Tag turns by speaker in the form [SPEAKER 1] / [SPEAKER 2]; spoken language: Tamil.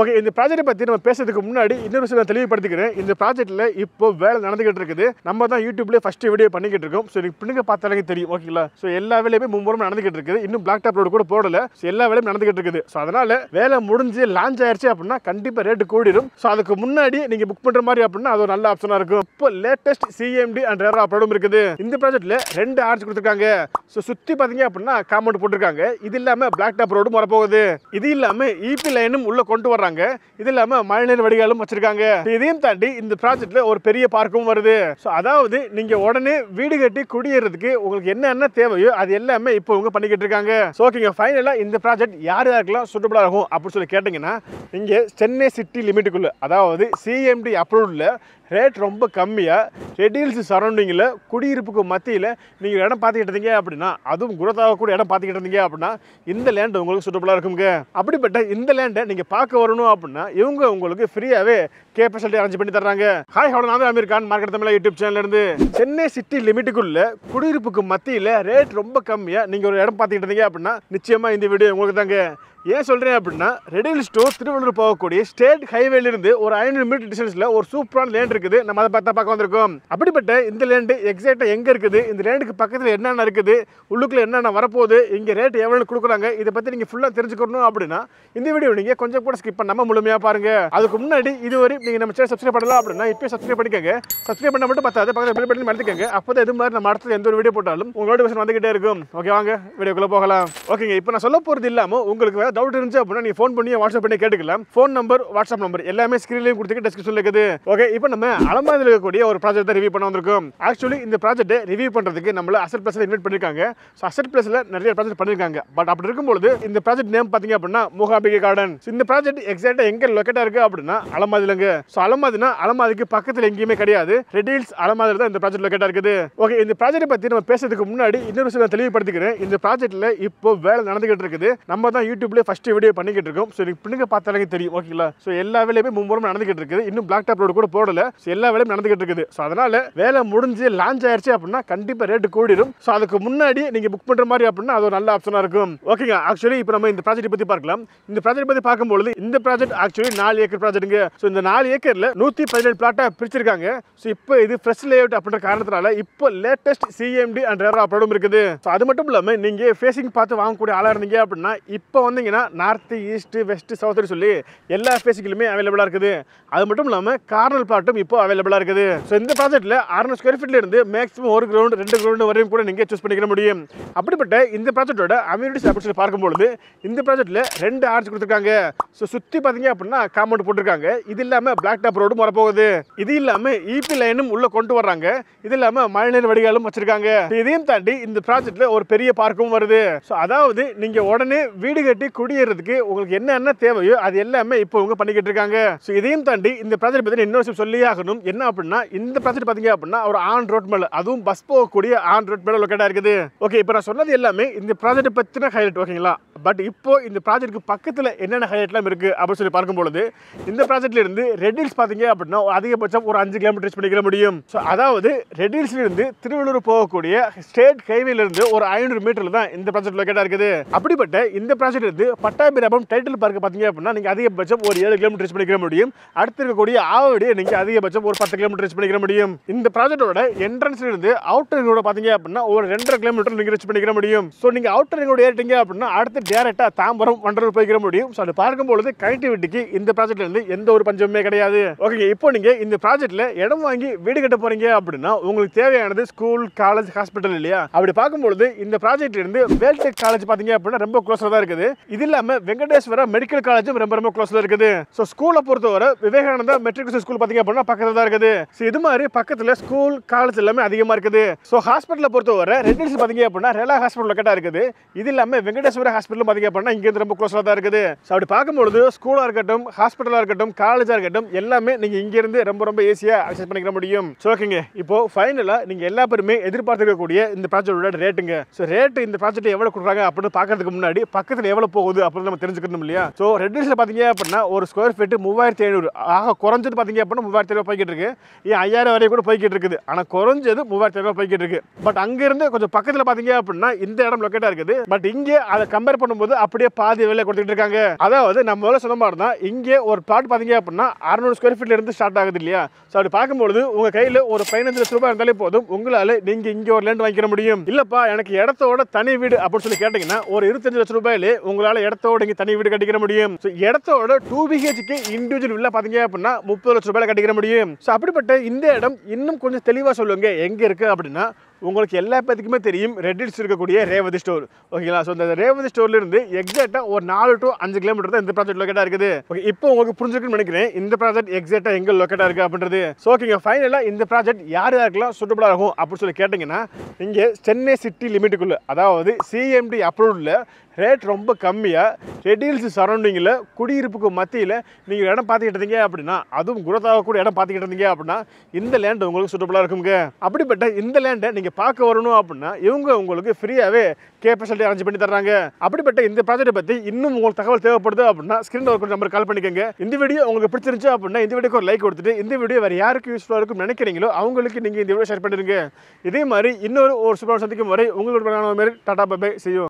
[SPEAKER 1] ஓகே, இந்த ப்ராஜெக்ட்டை பற்றி நம்ம பேசுறதுக்கு முன்னாடி இன்னொரு விஷயம் நான் தெளிவுபடுத்திக்கிறேன். இந்த ப்ராஜெக்ட்டில் இப்போ வேலை நடந்துகிட்டு இருக்குது. நம்ம தான் யூடியூப்லேயே ஃபஸ்ட்டு வீடியோ பண்ணிக்கிட்டு இருக்கோம். ஸோ பின்னுங்க பார்த்தாலே தெரியும். ஓகேங்களா? ஸோ எல்லா வேலையுமே மும்முரம் நடந்துகிட்டு இருக்குது. இன்னும் பிளாக் டாப் ரோடு கூட போடல. ஸோ எல்லா வேலையும் நடந்துகிட்டு இருக்குது. ஸோ அதனால வேலை முடிஞ்சு லான்ச் ஆயிடுச்சு அப்படின்னா கண்டிப்பாக ரேட்டு கூடிடும். ஸோ அதுக்கு முன்னாடி நீங்கள் புக் பண்ணுற மாதிரி அப்படின்னா அது ஒரு நல்ல ஆப்ஷனாக இருக்கும். இப்போ லேட்டஸ்ட் சிஎம்டி அண்ட் ரேரா அப்லோடும் இருக்குது. இந்த ப்ராஜெக்ட்டில் 2 ஆர்ச் கொடுத்துருக்காங்க. ஸோ சுற்றி பார்த்தீங்க அப்படின்னா காம்பவுண்ட் போட்டிருக்காங்க. இது இல்லாமல் பிளாக் டாப் ரோடும் வரப்போகுது. இது இல்லாமல் இபி லைனும் உள்ள கொண்டு வர்றாங்க. இது இல்லாமல் மழைநீர் வடிகாலும் வச்சிருக்காங்க. இதையும் தாண்டி இந்த ப்ராஜெக்ட்ல ஒரு பெரிய பார்க்கும் வருது. ஸோ அதாவது நீங்க உடனே வீடு கட்டி குடியேறதுக்கு உங்களுக்கு என்னென்ன தேவையோ அது எல்லாமே இப்போ இவங்க பண்ணிக்கிட்டு இருக்காங்க. ஸோ ஓகேங்க, ஃபைனலாக இந்த ப்ராஜெக்ட் யார் யாருக்கெல்லாம் சூட்டபிளாக இருக்கும் அப்படின்னு சொல்லி கேட்டிங்கன்னா, இங்கே சென்னை சிட்டி லிமிட்டுக்குள்ள அதாவது சிஎம்டி அப்ரூவ்டில் ரேட் ரொம்ப கம்மியாக ரெடில்ஸ் சரௌண்டிங்கில் குடியிருப்புக்கு மத்தியில் நீங்கள் இடம் பார்த்துக்கிட்டு இருந்தீங்க அப்படின்னா, அதுவும் குரோத்தாகக்கூடிய இடம் பார்த்துக்கிட்டு இருந்தீங்க அப்படின்னா இந்த லேண்ட் உங்களுக்கு சூட்டபுளாக இருக்குங்க. அப்படிப்பட்ட இந்த லேண்டை நீங்கள் பார்க்க வரணும் அப்படின்னா இவங்க உங்களுக்கு ஃப்ரீயாகவே கேப்பசிட்டி அரேஞ்ச் பண்ணி தர்றாங்க. ஹாய், ஹலோ, நான் அமீர் கான், மார்க்கெட் தமிழ் யூடியூப் சேனல்லேருந்து. சென்னை சிட்டி லிமிட்டுக்குள்ள குடியிருப்புக்கு மத்தியில் ரேட் ரொம்ப கம்மியாக நீங்கள் ஒரு இடம் பார்த்துக்கிட்டு இருந்தீங்க அப்படின்னா நிச்சயமாக இந்த வீடியோ உங்களுக்கு தாங்க. ஏன் சொல்கிறேன் அப்படின்னா, ரெடில்ஸ் டு திருவள்ளூர் போகக்கூடிய ஸ்டேட் ஹைவேலிருந்து ஒரு 500 மீட்டர் டிஸ்டன்ஸில் ஒரு சூப்பரான லேண்ட் இருக்குது. நம்ம அதை பார்க்க வந்திருக்கோம். அப்படிப்பட்ட இந்த லேண்டு எக்ஸாக்டாக எங்கே இருக்குது, இந்த லேண்டுக்கு பக்கத்தில் என்னென்ன இருக்குது, உள்ளுக்குள்ளே என்னென்ன வரப்போகுது, இங்கே ரேட் எவ்வளோ கொடுக்குறாங்க, இதை பற்றி நீங்கள் ஃபுல்லாக தெரிஞ்சுக்கணும் அப்படின்னா இந்த வீடியோ நீங்கள் கொஞ்சம் கூட ஸ்கிப் பண்ணாமல் முழுமையாக பாருங்கள். அதுக்கு முன்னாடி இதுவரை நீங்கள் நம்ம சேனல் சப்ஸ்கிரைப் பண்ணலாம் அப்படின்னா இப்போ சப்ஸ்கிரைப் பண்ணிக்கோங்க. சப்ஸ்கிரைப் பண்ண மட்டும் பத்தாது, பக்கத்தில் பெல் பட்டன் மறந்துக்கோங்க. அப்போ தான் இது மாதிரி நம்ம அடுத்தது எந்த ஒரு வீடியோ போட்டாலும் உங்களோட நோட்டிஃபிகேஷன் வந்துகிட்டே இருக்கும். ஓகே, வாங்க வீடியோக்குள்ளே போகலாம். ஓகேங்க, இப்போ நான் சொல்ல போகிறது இல்லாமல் உங்களுக்கு வேறு டவுட் இருந்துச்சு அப்படின்னா நீங்கள் ஃபோன் பண்ணி வாட்ஸ்அப் பண்ணி கேட்டுக்கலாம். ஃபோன் நம்பர், வாட்ஸ்அப் நம்பர் எல்லாமே ஸ்க்ரீன்லேயும் கொடுத்துட்டு டிஸ்கிரிப்ஷனில் இருக்குது. ஓகே, இப்போ நம்ம அலமாதியில் இருக்கக்கூடிய ஒரு ப்ராஜெக்ட் ரிவ்யூ பண்ண வந்திருக்கோம். ஆக்சுவலி இந்த ப்ராஜெக்ட்டை ரிவ்யூ பண்ணுறதுக்கு நம்மள அசட் பிளஸில் இன்வைட் பண்ணியிருக்காங்க. ஸோ அசட் பிளஸில் நிறைய ப்ராஜெக்ட் பண்ணியிருக்காங்க. பட் அப்படி இருக்கும்போது இந்த ப்ராஜெக்ட் நேம் பார்த்தீங்க அப்படின்னா மூகாம்பிகை கார்டன். இந்த ப்ராஜெக்ட் எக்ஸாக்டாக எங்கே லொக்கேட்டாக இருக்குது அப்படின்னா அலமாதிலங்க. ஸோ அலமாதிக்கு பக்கத்தில் எங்கேயுமே கிடையாது. ரெடில்ஸ் அலமாதியில் தான் இந்த ப்ராஜெக்ட் லொக்கேட்டாக இருக்குது. ஓகே, இந்த ப்ராஜெக்ட்டை பற்றி நம்ம பேசுறதுக்கு முன்னாடி இன்னொரு விஷயம் தெளிவுபடுத்திக்கிறேன். இந்த ப்ராஜெக்ட்டில் இப்போ வேலை நடந்துகிட்டு இருக்குது. நம்ம தான் யூடியூப்லேயே ஃபஸ்ட்டு வீடியோ பண்ணிக்கிட்டு இருக்கோம். ஸோ பின்னுங்க பார்த்தாலே தெரியும். ஓகேங்களா? ஸோ எல்லா வேலையுமே மும்முரம் நடந்துகிட்டு இருக்குது. இன்னும் பிளாக் டாப் ரோடு கூட போடல. ஸோ எல்லா வேலையும் நடந்துகிட்டு இருக்குது. ஸோ அதனால வேலை முடிஞ்சு லான்ச் ஆயிடுச்சு அப்படின்னா கண்டிப்பாக ரேட்டு கூடிடும். ஸோ அதுக்கு முன்னாடி நீங்கள் புக் பண்ணுற மாதிரி அப்படின்னா அது ஒரு நல்ல ஆப்ஷனாக இருக்கும். ஓகேங்க, ஆக்சுவலி இப்போ நம்ம இந்த ப்ராஜெக்ட் பற்றி பார்க்கலாம். இந்த ப்ராஜெக்ட் பற்றி பார்க்கும்போது இந்த ப்ராஜெக்ட் ஆக்சுவலி 4 ஏக்கர் ப்ராஜெக்ட்டுங்க. ஸோ இந்த 4 ஏக்கரில் 117 பிளாட்டாக பிரிச்சிருக்காங்க. ஸோ இப்போ இது ஃப்ரெஷ் லேஅவுட் அப்படின்ற காரணத்தினால இப்போ லேட்டஸ்ட் சிஎம்டி அண்ட் ரேரா அப்லோடும் இருக்குது. ஸோ அது மட்டும் இல்லாமல் நீங்கள் ஃபேஸிங் பார்த்து வாங்கக்கூடிய ஆளாக இருந்தீங்க அப்படின்னா இப்போ வந்தீங்கன்னா நார்த், ஈஸ்ட், வெஸ்ட், சவுத் சொல்லி எல்லா ஃபேஸிங்களுமே அவைலபிளாக இருக்குது. அது மட்டும் இல்லாமல் கார்னர் பிளாட்டும் இப்போ அவைலபிளாக இருக்குது. ஸோ இந்த ப்ராஜெக்ட்டில் 600 ஸ்கொயர் ஃபீட்ல இருந்து மேக்ஸிமம் 1 கிரவுண்ட் 2 கிரவுண்ட் வரையும் கூட நீங்கள் சூஸ் பண்ணிக்க முடியும். அப்படிப்பட்ட இந்த ப்ராஜெக்டோட அம்யூனிட்டிஸ் அப்படின்னு சொல்லி பார்க்கும்பொழுது இந்த ப்ராஜெக்ட்டில் 2 ஆர்ச் கொடுத்துருக்காங்க. ஸோ சுற்றி பார்த்தீங்க அப்படின்னா காம்பவுண்ட் போட்டிருக்காங்க. இது இல்லாமல் பிளாக் டாப் ரோடும் வரப்போகுது. இது இல்லாமல் இபி லைனும் உள்ள கொண்டு வர்றாங்க. இது இல்லாமல் மழைநீர் வடிகாலும் வச்சிருக்காங்க. இதையும் தாண்டி இந்த ப்ராஜெக்ட்டில் ஒரு பெரிய பார்க்கும் வருது. ஸோ அதாவது நீங்கள் உடனே வீடு கட்டி குடியேறதுக்கு உங்களுக்கு என்னென்ன தேவையோ அது எல்லாமே இப்போ இவங்க பண்ணிக்கிட்டு இருக்காங்க. ஸோ இதையும் தாண்டி இந்த ப்ராஜெக்ட் பற்றி இன்னொரு விஷயம் சொல்லி ஆகணும். என்ன அப்படின்னா இந்த ப்ராஜெக்ட் பார்த்தீங்க அப்படின்னா ஒரு ஆன் ரோட் மேலே, அதுவும் பஸ் போகக்கூடிய ஆன் ரோட் மேலே லொக்கேட்டாக இருக்குது. ஓகே, இப்போ நான் சொன்னது எல்லாமே இந்த ப்ராஜெக்ட் பற்றின ஹைலைட். ஓகேங்களா? பட் இப்போ இந்த ப்ராஜெக்ட்டுக்கு பக்கத்தில் என்னென்ன ஹைலைட்லாம் இருக்குது அப்படின்னு சொல்லி பார்க்கும்பொழுது இந்த ப்ராஜெக்ட்ல இருந்து ரெடில்ஸ் பார்த்தீங்க அப்படின்னா அதிகபட்சம் ஒரு 5 கிலோமீட்டர் ரீச் பண்ணிக்க முடியும். ஸோ அதாவது ரெடில்ஸ்ல இருந்து திருவள்ளூர் போகக்கூடிய ஸ்டேட் ஹைவேல இருந்து ஒரு 500 மீட்டர்ல தான் இந்த ப்ராஜெக்ட் லொக்கேட்டாக இருக்குது. அப்படிப்பட்ட இந்த ப்ராஜெக்ட் இருந்து பட்டாபிராமம் டைட்டில் பார்க்க பார்த்தீங்க அப்படின்னா நீங்கள் அதிகபட்சம் ஒரு 7 கிலோமீட்டர் ரீச் பண்ணிக்க முடியும். அடுத்து இருக்கக்கூடிய ஆவடியை நீங்கள் அதிகபட்சம் ஒரு 10 கிலோமீட்டர் ரீச் பண்ணிக்க முடியும். இந்த ப்ராஜெக்டோட என்ட்ரன்ஸ்ல இருந்து அவுட்டர் ரோட பார்த்தீங்க அப்படின்னா ஒரு 2.5 கிலோமீட்டர் நீங்கள் ரீச் பண்ணிக்க முடியும். ஸோ நீங்கள் அவுட்டர் ரோட ஏறிட்டீங்க அப்படின்னா அடுத்து டேரக்டாக தாம்பரம் வண்டலூர் போய்க்கிற முடியும். ஸோ அது பார்க்கும்போது கனெக்டிவிட்டிக்கு இந்த ப்ராஜெக்ட்ல இருந்து எந்த ஒரு பஞ்சமே கிடையாது. ஓகே, இப்போ நீங்கள் இந்த ப்ராஜெக்ட்ல இடம் வாங்கி வீடு கட்ட போறீங்க அப்படின்னா உங்களுக்கு தேவையானது ஸ்கூல், காலேஜ், ஹாஸ்பிட்டல் இல்லையா? அப்படி பார்க்கும்போது இந்த ப்ராஜெக்ட்ல இருந்து வேல்டெக் காலேஜ் பார்த்தீங்க அப்படின்னா ரொம்ப க்ளோஸாக தான் இருக்குது. இது இல்லாமல் வெங்கடேஸ்வரா மெடிக்கல் காலேஜும் ரொம்ப க்ளோஸில் இருக்குது. ஸோ ஸ்கூலை பொறுத்தவரை விவேகானந்தா மெட்ரிகுலேஷன் ஸ்கூல் பார்த்தீங்க அப்படின்னா பக்கத்தில் தான் இருக்குது. ஸோ இது மாதிரி பக்கத்தில் ஸ்கூல், காலேஜ் எல்லாமே அதிகமாக இருக்குது. ஸோ ஹாஸ்பிட்டலை பொறுத்தவரை ரெடில்ஸ் பார்த்தீங்க அப்படின்னா ரெலா ஹாஸ்பிட்டல் லொக்கேட்டாக இருக்குது. இது இல்லாமல் வெங்கடேஸ்வரா ஹாஸ்பிட்டல் பார்த்தீங்க அப்படின்னா இங்கேருந்து ரொம்ப க்ளோஸாக தான் இருக்குது. ஸோ அப்படி பார்க்கும்போது ஸ்கூலாக இருக்கட்டும், ஹாஸ்பிட்டலாக இருக்கட்டும், காலேஜாக இருக்கட்டும் எல்லாமே நீங்கள் இங்கேருந்து ரொம்ப ஈஸியாக அக்சஸ் பண்ணிக்க முடியும். ஸோ ஓகேங்க, இப்போ ஃபைனலாக நீங்கள் எல்லா பேருமே எதிர்பார்த்துக்கக்கூடிய இந்த ப்ராஜெக்டோட ரேட்டுங்க. ஸோ ரேட்டு இந்த ப்ராஜெக்ட் எவ்வளோ கொடுக்குறாங்க அப்படின்னு பார்க்கறதுக்கு முன்னாடி பக்கத்தில் எவ்வளோ போகுது போகுது அப்படின்னு நம்ம தெரிஞ்சுக்கணும் இல்லையா? ஸோ ரெட் ஹில்ஸ்ல பாத்தீங்க அப்படின்னா ஒரு ஸ்கொயர் ஃபீட் 3500, ஆக குறைஞ்சது பாத்தீங்க அப்படின்னா 3500 போய்கிட்டு இருக்கு. ஏன் 5000 வரை கூட போய்கிட்டு இருக்குது. ஆனா குறைஞ்சது 3500 போய்கிட்டு இருக்கு. பட் அங்க இருந்து கொஞ்சம் பக்கத்துல பாத்தீங்க அப்படின்னா இந்த இடம் லொக்கேட்டா இருக்குது. பட் இங்க அதை கம்பேர் பண்ணும்போது அப்படியே பாதி விலை கொடுத்துட்டு இருக்காங்க. அதாவது நம்ம முதல்ல சொன்ன மாதிரி தான் இங்கே ஒரு பிளாட் பாத்தீங்க அப்படின்னா 600 ஸ்கொயர் ஃபீட்ல இருந்து ஸ்டார்ட் ஆகுது இல்லையா? ஸோ அப்படி பார்க்கும்போது உங்க கையில ஒரு 15 லட்சம் ரூபாய் இருந்தாலே போதும், உங்களால நீங்க இங்க ஒரு லேண்ட் வாங்கிக்க முடியும். இல்லப்பா எனக்கு இடத்தோட தனி வீடு அப்படின்னு சொல்லி கேட்டீங்கன்னா ஒரு 25 லட்சம் ரூபாயிலே உங்களால இடத்தோட இங்க தனி வீடு கட்டிக்கிற முடியும். ஸோ இடத்தோட 2 BHK இண்டிவிஜுவல் வில்லா பாத்தீங்க அப்படின்னா 30 லட்சம் ரூபாயில கட்டிக்கிற முடியும். ஸோ அப்படிப்பட்ட இந்த இடம் இன்னும் கொஞ்சம் தெளிவா சொல்லுங்க எங்க இருக்கு அப்படின்னா, உங்களுக்கு எல்லா பேத்துக்குமே தெரியும் ரெட் ஹில்ஸ் இருக்கக்கூடிய ரேவதி ஸ்டோர். ஓகேங்களா? ஸோ இந்த ரேவதி ஸ்டோர்ல இருந்து எக்ஸாக்டா ஒரு 4 to 5 கிலோமீட்டர் தான் இந்த ப்ராஜெக்ட் லொக்கேட்டா இருக்குது. ஓகே, இப்போ உங்களுக்கு புரிஞ்சுக்குன்னு நினைக்கிறேன் இந்த ப்ராஜெக்ட் எக்ஸாக்டா எங்க லொக்கேட்டா இருக்கு அப்படின்றது. ஸோ ஓகேங்க, ஃபைனலா இந்த ப்ராஜெக்ட் யார் யாருக்கெல்லாம் சூட்டபிளா இருக்கும் அப்படின்னு சொல்லி கேட்டீங்கன்னா, இங்கே சென்னை சிட்டி லிமிட்டுக்குள்ள, அதாவது CMD அப்ரூவ்ல ரேட் ரொம்ப கம்மியாக ரெட் ஹில்ஸ் சரௌண்டிங்கில் குடியிருப்புக்கு மத்தியில் நீங்கள் இடம் பார்த்துக்கிட்டு இருந்தீங்க அப்படின்னா, அதுவும் குரோத்தாகக்கூடிய இடம் பார்த்துக்கிட்டு இருந்தீங்க அப்படின்னா இந்த லேண்ட் உங்களுக்கு சூட்டபுளாக இருக்குங்க. அப்படிப்பட்ட இந்த லேண்டை நீங்கள் பார்க்க வரணும் அப்படின்னா இவங்க உங்களுக்கு ஃப்ரீயாகவே கேபசிட்டி அரேஞ்ச் பண்ணி தர்றாங்க. அப்படிப்பட்ட இந்த ப்ராஜெக்ட்டை பற்றி இன்னும் உங்களுக்கு தகவல் தேவைப்படுது அப்படின்னா ஸ்க்ரீனில் ஒரு நம்பர் கால் பண்ணிக்கோங்க. இந்த வீடியோ உங்களுக்கு பிடிச்சிருந்துச்சு அப்படின்னா இந்த வீடியோக்கு ஒரு லைக் கொடுத்துட்டு இந்த வீடியோ வேறு யாருக்கு யூஸ்ஃபுல்லாக இருக்கும்னு நினைக்கிறீங்களோ அவங்களுக்கு நீங்கள் இந்த வீடியோ ஷேர் பண்ணிடுங்க. இதே மாதிரி இன்னொரு சூப்பரான சந்திக்கும் வரை உங்களுக்கு tata bye bye, see you.